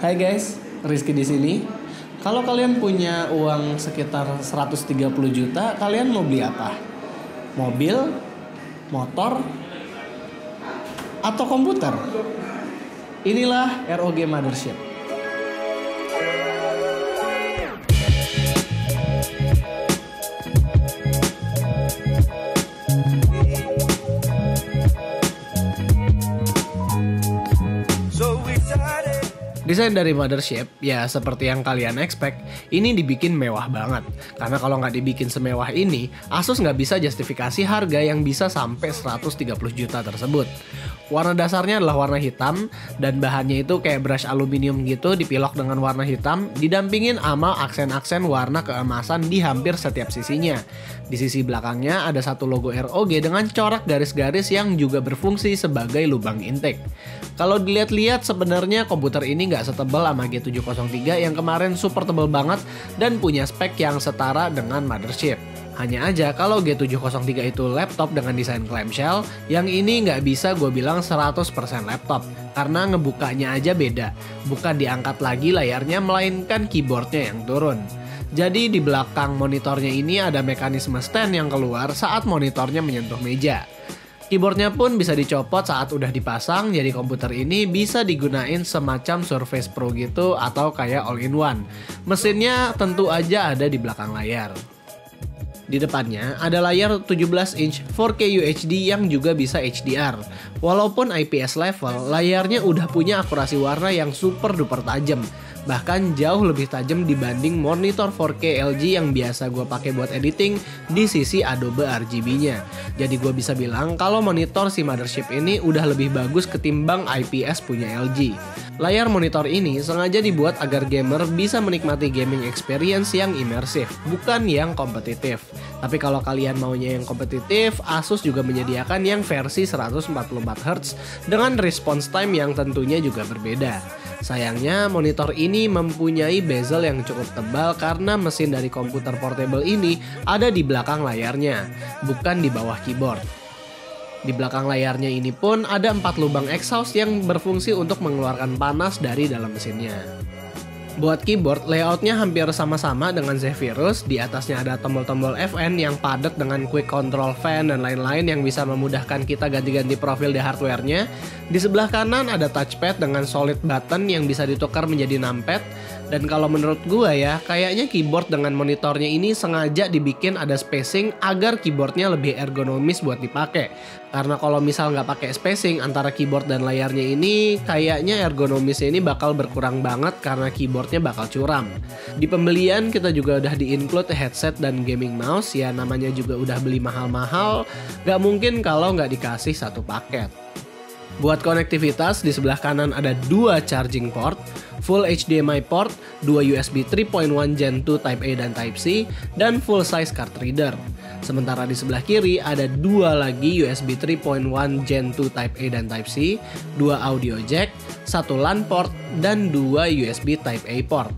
Hai guys, Rizky di sini. Kalau kalian punya uang sekitar 130 juta, kalian mau beli apa? Mobil, motor, atau komputer? Inilah ROG Mothership. Desain dari Mothership, ya seperti yang kalian expect, ini dibikin mewah banget. Karena kalau nggak dibikin semewah ini, Asus nggak bisa justifikasi harga yang bisa sampai 130 juta tersebut. Warna dasarnya adalah warna hitam, dan bahannya itu kayak brush aluminium gitu dipilok dengan warna hitam, didampingin sama aksen-aksen warna keemasan di hampir setiap sisinya. Di sisi belakangnya ada satu logo ROG dengan corak garis-garis yang juga berfungsi sebagai lubang intake. Kalau dilihat-lihat sebenarnya komputer ini nggak setebal sama G703 yang kemarin super tebal banget dan punya spek yang setara dengan Mothership. Hanya aja kalau G703 itu laptop dengan desain clamshell, yang ini nggak bisa gue bilang 100% laptop. Karena ngebukanya aja beda, bukan diangkat lagi layarnya melainkan keyboardnya yang turun. Jadi di belakang monitornya ini ada mekanisme stand yang keluar saat monitornya menyentuh meja. Keyboardnya pun bisa dicopot saat udah dipasang, jadi komputer ini bisa digunain semacam Surface Pro gitu atau kayak all-in-one. Mesinnya tentu aja ada di belakang layar. Di depannya ada layar 17 inch 4K UHD yang juga bisa HDR. Walaupun IPS level, layarnya udah punya akurasi warna yang super duper tajam. Bahkan jauh lebih tajam dibanding monitor 4K LG yang biasa gue pakai buat editing di sisi Adobe RGB-nya. Jadi gue bisa bilang kalau monitor si Mothership ini udah lebih bagus ketimbang IPS punya LG. Layar monitor ini sengaja dibuat agar gamer bisa menikmati gaming experience yang imersif, bukan yang kompetitif. Tapi kalau kalian maunya yang kompetitif, Asus juga menyediakan yang versi 144Hz dengan response time yang tentunya juga berbeda. Sayangnya monitor ini mempunyai bezel yang cukup tebal karena mesin dari komputer portable ini ada di belakang layarnya, bukan di bawah keyboard. Di belakang layarnya ini pun ada 4 lubang exhaust yang berfungsi untuk mengeluarkan panas dari dalam mesinnya. Buat keyboard, layoutnya hampir sama-sama dengan Zephyrus. Di atasnya ada tombol-tombol FN yang padat dengan quick control fan dan lain-lain yang bisa memudahkan kita ganti-ganti profil di hardware-nya. Di sebelah kanan ada touchpad dengan solid button yang bisa ditukar menjadi numpad. Dan kalau menurut gue ya, kayaknya keyboard dengan monitornya ini sengaja dibikin ada spacing agar keyboardnya lebih ergonomis buat dipakai. Karena kalau misal nggak pakai spacing antara keyboard dan layarnya ini, kayaknya ergonomisnya ini bakal berkurang banget karena keyboardnya bakal curam. Di pembelian kita juga udah di-include headset dan gaming mouse, ya namanya juga udah beli mahal-mahal, nggak mungkin kalau nggak dikasih satu paket. Buat konektivitas, di sebelah kanan ada 2 charging port, full HDMI port, 2 USB 3.1 Gen 2 Type A dan Type C, dan full size card reader. Sementara di sebelah kiri ada 2 lagi USB 3.1 Gen 2 Type A dan Type C, 2 audio jack, 1 LAN port, dan 2 USB Type A port.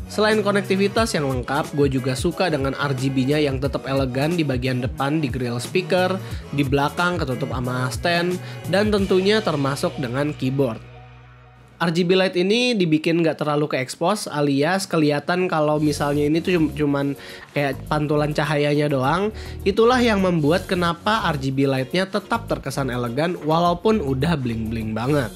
Selain konektivitas yang lengkap, gue juga suka dengan RGB-nya yang tetap elegan di bagian depan di grill speaker, di belakang ketutup sama stand, dan tentunya termasuk dengan keyboard. RGB light ini dibikin nggak terlalu ke expose, alias kelihatan kalau misalnya ini tuh cuman kayak pantulan cahayanya doang. Itulah yang membuat kenapa RGB lightnya tetap terkesan elegan walaupun udah bling-bling banget.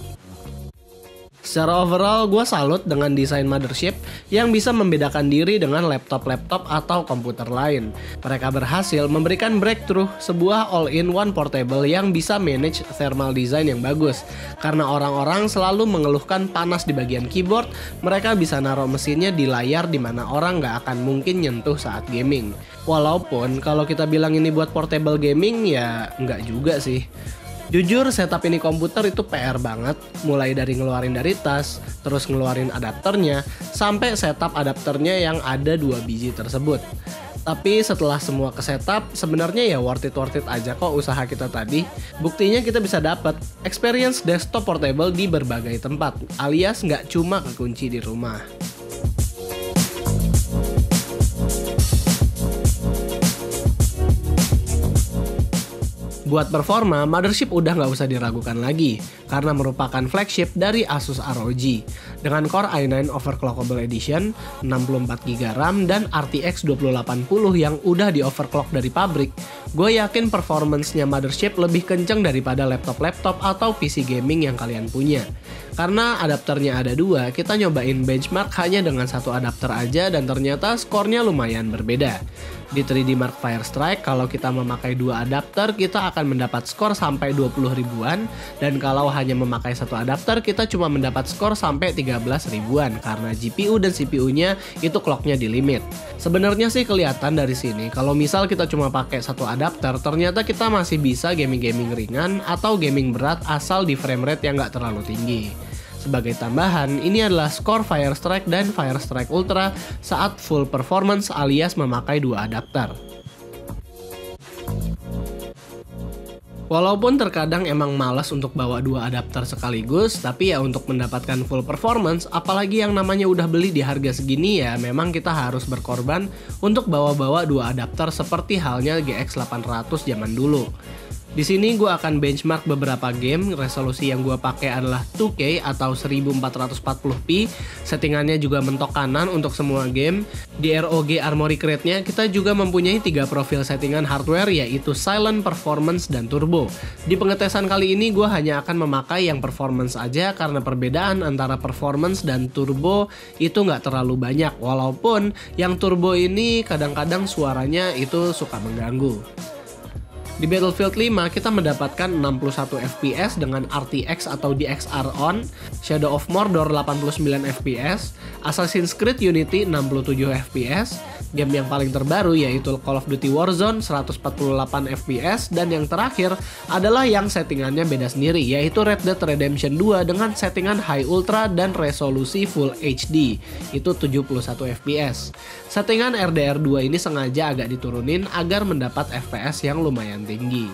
Secara overall, gue salut dengan desain Mothership yang bisa membedakan diri dengan laptop-laptop atau komputer lain. Mereka berhasil memberikan breakthrough, sebuah all-in-one portable yang bisa manage thermal design yang bagus. Karena orang-orang selalu mengeluhkan panas di bagian keyboard, mereka bisa naruh mesinnya di layar di mana orang nggak akan mungkin nyentuh saat gaming. Walaupun kalau kita bilang ini buat portable gaming, ya nggak juga sih. Jujur setup ini komputer itu PR banget, mulai dari ngeluarin dari tas, terus ngeluarin adapternya, sampai setup adapternya yang ada 2 biji tersebut. Tapi setelah semua ke setup, sebenarnya ya worth it aja kok usaha kita tadi. Buktinya kita bisa dapat experience desktop portable di berbagai tempat, alias nggak cuma kekunci di rumah. Buat performa, Mothership udah nggak usah diragukan lagi, karena merupakan flagship dari Asus ROG. Dengan Core i9 Overclockable Edition, 64GB RAM, dan RTX 2080 yang udah di overclock dari pabrik, gue yakin performance-nya Mothership lebih kenceng daripada laptop-laptop atau PC gaming yang kalian punya. Karena adapternya ada dua, kita nyobain benchmark hanya dengan satu adapter aja dan ternyata skornya lumayan berbeda. Di 3D Mark Firestrike, kalau kita memakai dua adapter, kita akan mendapat skor sampai 20 ribuan. Dan kalau hanya memakai satu adapter, kita cuma mendapat skor sampai 13 ribuan. Karena GPU dan CPU-nya itu clocknya di limit. Sebenarnya sih kelihatan dari sini, kalau misal kita cuma pakai satu adapter, ternyata kita masih bisa gaming-gaming ringan atau gaming berat asal di frame rate yang nggak terlalu tinggi. Sebagai tambahan, ini adalah skor Firestrike dan Firestrike Ultra saat full performance alias memakai dua adapter. Walaupun terkadang emang malas untuk bawa dua adapter sekaligus, tapi ya untuk mendapatkan full performance, apalagi yang namanya udah beli di harga segini ya memang kita harus berkorban untuk bawa-bawa dua adapter seperti halnya GX 800 zaman dulu. Di sini gue akan benchmark beberapa game. Resolusi yang gue pakai adalah 2K atau 1440p. Settingannya juga mentok kanan untuk semua game. Di ROG Armoury Crate-nya kita juga mempunyai 3 profil settingan hardware, yaitu Silent, Performance, dan Turbo. Di pengetesan kali ini gue hanya akan memakai yang Performance aja karena perbedaan antara Performance dan Turbo itu nggak terlalu banyak. Walaupun yang Turbo ini kadang-kadang suaranya itu suka mengganggu. Di Battlefield 5 kita mendapatkan 61 FPS dengan RTX atau DXR on, Shadow of Mordor 89 FPS, Assassin's Creed Unity 67 FPS, game yang paling terbaru yaitu Call of Duty Warzone 148 FPS, dan yang terakhir adalah yang settingannya beda sendiri yaitu Red Dead Redemption 2 dengan settingan High Ultra dan resolusi Full HD, itu 71 FPS. Settingan RDR2 ini sengaja agak diturunin agar mendapat FPS yang lumayan tinggi.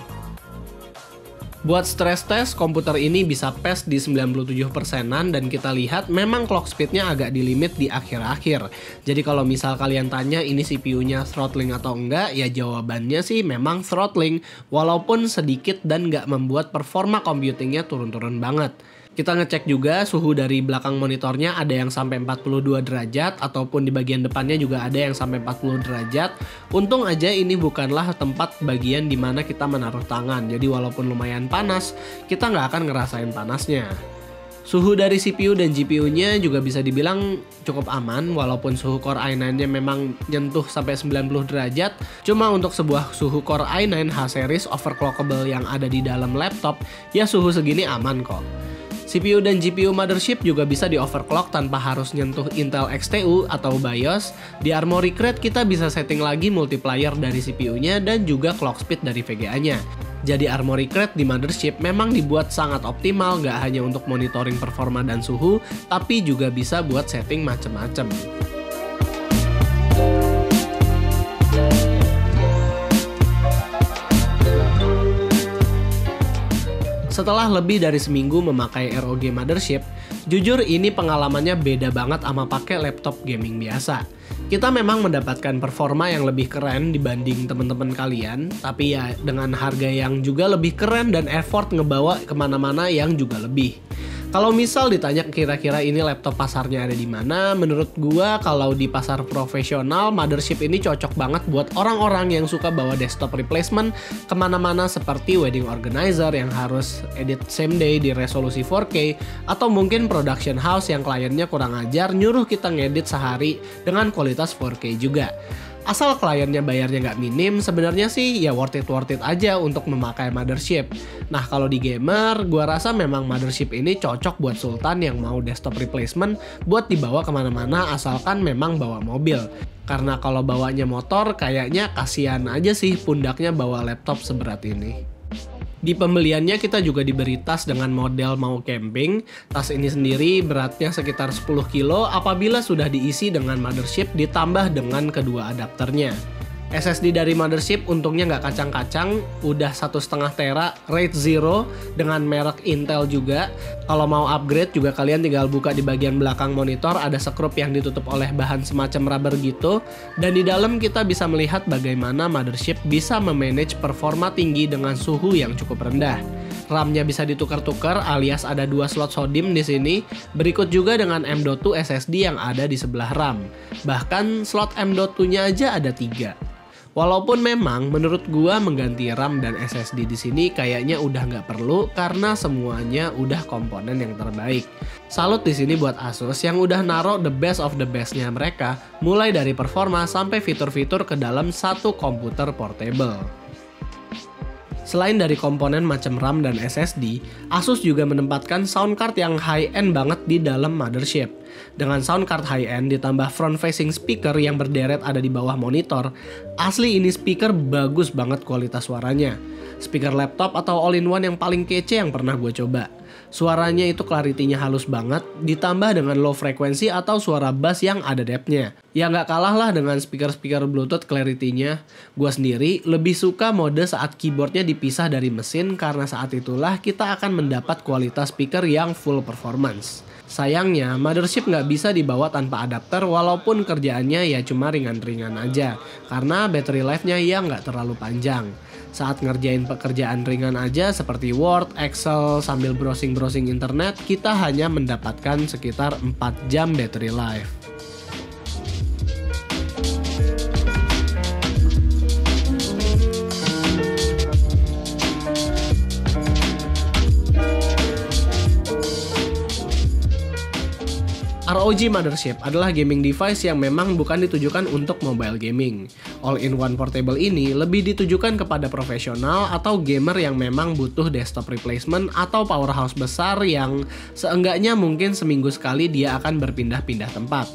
Buat stress test, komputer ini bisa PES di 97%-an dan kita lihat memang clock speednya agak di limit di akhir-akhir. Jadi kalau misal kalian tanya ini CPU-nya throttling atau enggak, ya jawabannya sih memang throttling, walaupun sedikit dan nggak membuat performa computingnya turun-turun banget. Kita ngecek juga suhu dari belakang monitornya ada yang sampai 42 derajat ataupun di bagian depannya juga ada yang sampai 40 derajat. Untung aja ini bukanlah tempat bagian dimana kita menaruh tangan. Jadi walaupun lumayan panas, kita nggak akan ngerasain panasnya. Suhu dari CPU dan GPU-nya juga bisa dibilang cukup aman, walaupun suhu Core i9-nya memang nyentuh sampai 90 derajat. Cuma untuk sebuah suhu Core i9 H-series overclockable yang ada di dalam laptop, ya suhu segini aman kok. CPU dan GPU Mothership juga bisa di overclock tanpa harus nyentuh Intel XTU atau BIOS. Di Armoury Crate kita bisa setting lagi multiplier dari CPU-nya dan juga clock speed dari VGA-nya. Jadi Armoury Crate di Mothership memang dibuat sangat optimal, gak hanya untuk monitoring performa dan suhu, tapi juga bisa buat setting macem-macem. Setelah lebih dari seminggu memakai ROG Mothership, jujur ini pengalamannya beda banget sama pakai laptop gaming biasa. Kita memang mendapatkan performa yang lebih keren dibanding teman-teman kalian, tapi ya dengan harga yang juga lebih keren dan effort ngebawa kemana-mana yang juga lebih. Kalau misal ditanya kira-kira ini laptop pasarnya ada di mana, menurut gua kalau di pasar profesional, Mothership ini cocok banget buat orang-orang yang suka bawa desktop replacement kemana-mana seperti wedding organizer yang harus edit same day di resolusi 4K, atau mungkin production house yang kliennya kurang ajar nyuruh kita ngedit sehari dengan kualitas 4K juga. Asal kliennya bayarnya nggak minim, sebenarnya sih ya worth it aja untuk memakai Mothership. Nah kalau di gamer, gua rasa memang Mothership ini cocok buat Sultan yang mau desktop replacement buat dibawa kemana-mana asalkan memang bawa mobil. Karena kalau bawanya motor, kayaknya kasihan aja sih pundaknya bawa laptop seberat ini. Di pembeliannya kita juga diberi tas dengan model mau camping. Tas ini sendiri beratnya sekitar 10 kilo apabila sudah diisi dengan Mothership ditambah dengan kedua adapternya. SSD dari Mothership untungnya nggak kacang-kacang, udah 1,5 tera RAID 0 dengan merek Intel juga. Kalau mau upgrade juga kalian tinggal buka di bagian belakang monitor, ada sekrup yang ditutup oleh bahan semacam rubber gitu. Dan di dalam kita bisa melihat bagaimana Mothership bisa memanage performa tinggi dengan suhu yang cukup rendah. RAM-nya bisa ditukar-tukar alias ada 2 slot SODIMM di sini. Berikut juga dengan M.2 SSD yang ada di sebelah RAM. Bahkan slot M.2-nya aja ada 3. Walaupun memang menurut gua mengganti RAM dan SSD di sini kayaknya udah nggak perlu karena semuanya udah komponen yang terbaik. Salut di sini buat Asus yang udah naruh the best of the bestnya mereka, mulai dari performa sampai fitur-fitur ke dalam satu komputer portable. Selain dari komponen macam RAM dan SSD, Asus juga menempatkan sound card yang high-end banget di dalam Mothership. Dengan sound card high-end ditambah front-facing speaker yang berderet ada di bawah monitor, asli ini speaker bagus banget kualitas suaranya. Speaker laptop atau all-in-one yang paling kece yang pernah gue coba. Suaranya itu clarity-nya halus banget, ditambah dengan low frekuensi atau suara bass yang ada depth-nya. Ya nggak kalah lah dengan speaker-speaker Bluetooth clarity-nya. Gua sendiri lebih suka mode saat keyboardnya dipisah dari mesin karena saat itulah kita akan mendapat kualitas speaker yang full performance. Sayangnya, Mothership nggak bisa dibawa tanpa adapter walaupun kerjaannya ya cuma ringan-ringan aja. Karena battery life-nya ya nggak terlalu panjang. Saat ngerjain pekerjaan ringan aja seperti Word, Excel, sambil browsing-browsing internet, kita hanya mendapatkan sekitar 4 jam battery life. ROG Mothership adalah gaming device yang memang bukan ditujukan untuk mobile gaming. All-in-one portable ini lebih ditujukan kepada profesional atau gamer yang memang butuh desktop replacement atau powerhouse besar yang seenggaknya mungkin seminggu sekali dia akan berpindah-pindah tempat.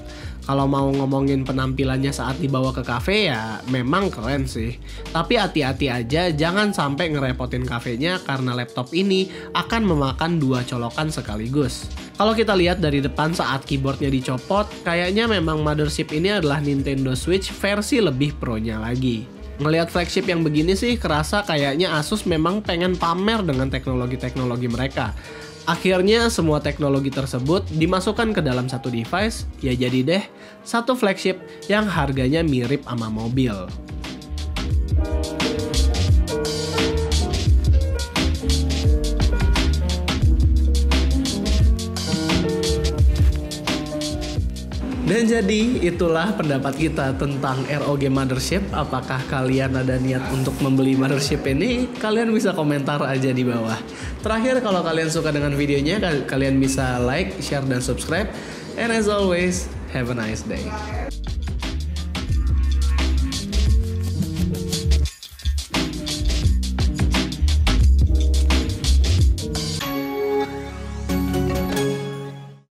Kalau mau ngomongin penampilannya saat dibawa ke cafe ya memang keren sih. Tapi hati-hati aja jangan sampai ngerepotin kafenya karena laptop ini akan memakan 2 colokan sekaligus. Kalau kita lihat dari depan saat keyboardnya dicopot, kayaknya memang Mothership ini adalah Nintendo Switch versi lebih pro-nya lagi. Ngelihat flagship yang begini sih kerasa kayaknya Asus memang pengen pamer dengan teknologi-teknologi mereka. Akhirnya semua teknologi tersebut dimasukkan ke dalam satu device, ya jadi deh satu flagship yang harganya mirip sama mobil. Dan jadi itulah pendapat kita tentang ROG Mothership. Apakah kalian ada niat untuk membeli Mothership ini? Kalian bisa komentar aja di bawah. Terakhir, kalau kalian suka dengan videonya, kalian bisa like, share, dan subscribe. And as always, have a nice day.